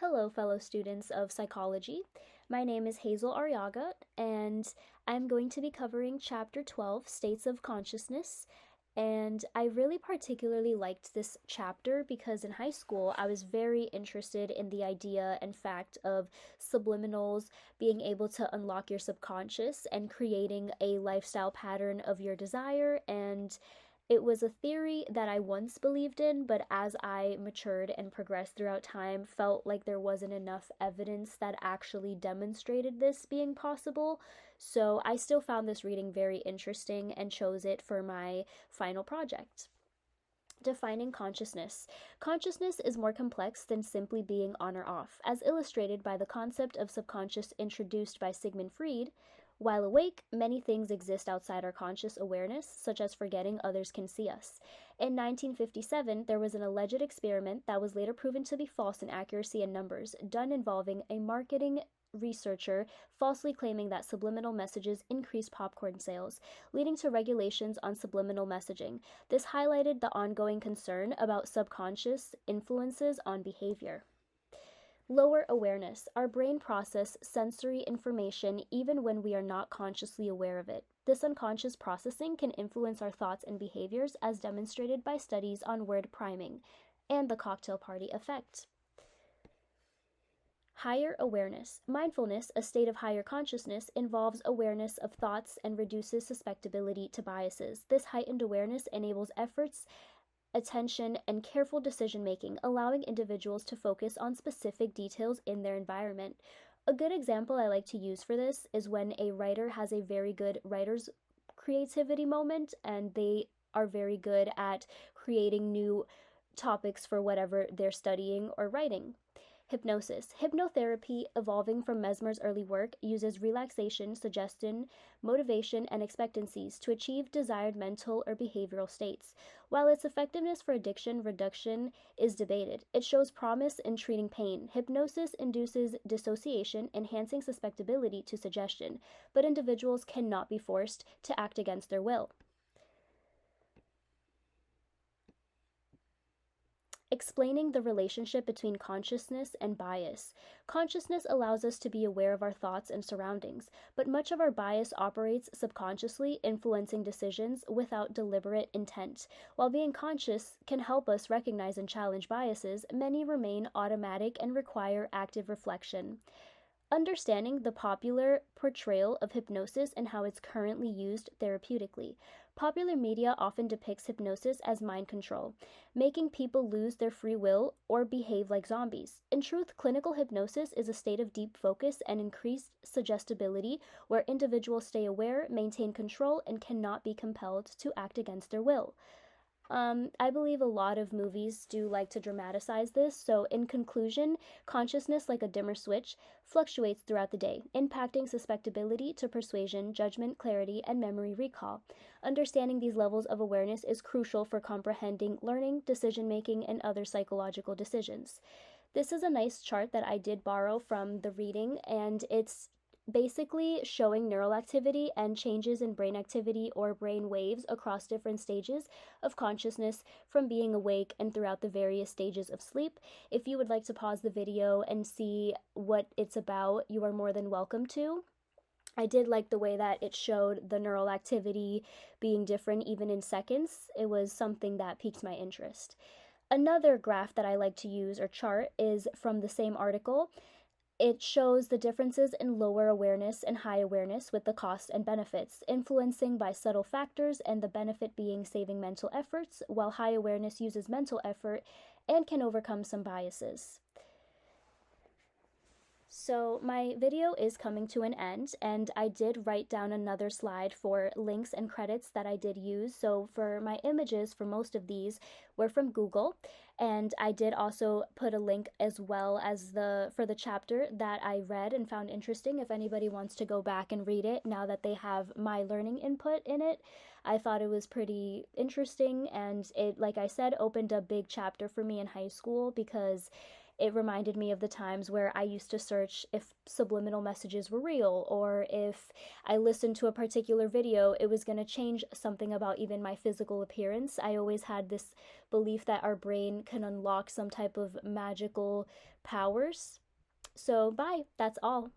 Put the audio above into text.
Hello, fellow students of psychology. My name is Hazel Arriaga, and I'm going to be covering Chapter 12, States of Consciousness. And I really particularly liked this chapter because in high school I was very interested in the idea and fact of subliminals, being able to unlock your subconscious and creating a lifestyle pattern of your desire. And it was a theory that I once believed in, but as I matured and progressed throughout time, felt like there wasn't enough evidence that actually demonstrated this being possible. So I still found this reading very interesting and chose it for my final project. Defining consciousness. Consciousness is more complex than simply being on or off, as illustrated by the concept of subconscious introduced by Sigmund Freud. While awake, many things exist outside our conscious awareness, such as forgetting others can see us. In 1957, there was an alleged experiment that was later proven to be false in accuracy and numbers, done involving a marketing researcher falsely claiming that subliminal messages increase popcorn sales, leading to regulations on subliminal messaging. This highlighted the ongoing concern about subconscious influences on behavior. Lower awareness. Our brain processes sensory information even when we are not consciously aware of it. This unconscious processing can influence our thoughts and behaviors, as demonstrated by studies on word priming and the cocktail party effect. Higher awareness. Mindfulness, a state of higher consciousness, involves awareness of thoughts and reduces susceptibility to biases. This heightened awareness enables efforts, attention, and careful decision making, allowing individuals to focus on specific details in their environment. A good example I like to use for this is when a writer has a very good writer's creativity moment and they are very good at creating new topics for whatever they're studying or writing. Hypnosis. Hypnotherapy, evolving from Mesmer's early work, uses relaxation, suggestion, motivation, and expectancies to achieve desired mental or behavioral states. While its effectiveness for addiction reduction is debated, it shows promise in treating pain. Hypnosis induces dissociation, enhancing susceptibility to suggestion, but individuals cannot be forced to act against their will. Explaining the relationship between consciousness and bias. Consciousness allows us to be aware of our thoughts and surroundings, but much of our bias operates subconsciously, influencing decisions without deliberate intent. While being conscious can help us recognize and challenge biases, many remain automatic and require active reflection. Understanding the popular portrayal of hypnosis and how it's currently used therapeutically. Popular media often depicts hypnosis as mind control, making people lose their free will or behave like zombies. In truth, clinical hypnosis is a state of deep focus and increased suggestibility where individuals stay aware, maintain control, and cannot be compelled to act against their will. I believe a lot of movies do like to dramatize this. So, in conclusion, consciousness, like a dimmer switch, fluctuates throughout the day, impacting susceptibility to persuasion, judgment, clarity, and memory recall. Understanding these levels of awareness is crucial for comprehending learning, decision making, and other psychological decisions. This is a nice chart that I did borrow from the reading, and it's basically showing neural activity and changes in brain activity or brain waves across different stages of consciousness from being awake and throughout the various stages of sleep. If you would like to pause the video and see what it's about, you are more than welcome to. I did like the way that it showed the neural activity being different even in seconds. It was something that piqued my interest. Another graph that I like to use or chart is from the same article. It shows the differences in lower awareness and high awareness with the costs and benefits, influencing by subtle factors, and the benefit being saving mental efforts, while high awareness uses mental effort and can overcome some biases. So my video is coming to an end, and I did write down another slide for links and credits that I did use. So for my images, for most of these, were from Google, and I did also put a link as well as for the chapter that I read and found interesting if anybody wants to go back and read it now that they have my learning input in it. I thought it was pretty interesting, and it, like I said, opened a big chapter for me in high school because it reminded me of the times where I used to search if subliminal messages were real, or if I listened to a particular video, it was going to change something about even my physical appearance. I always had this belief that our brain can unlock some type of magical powers. So, bye. That's all.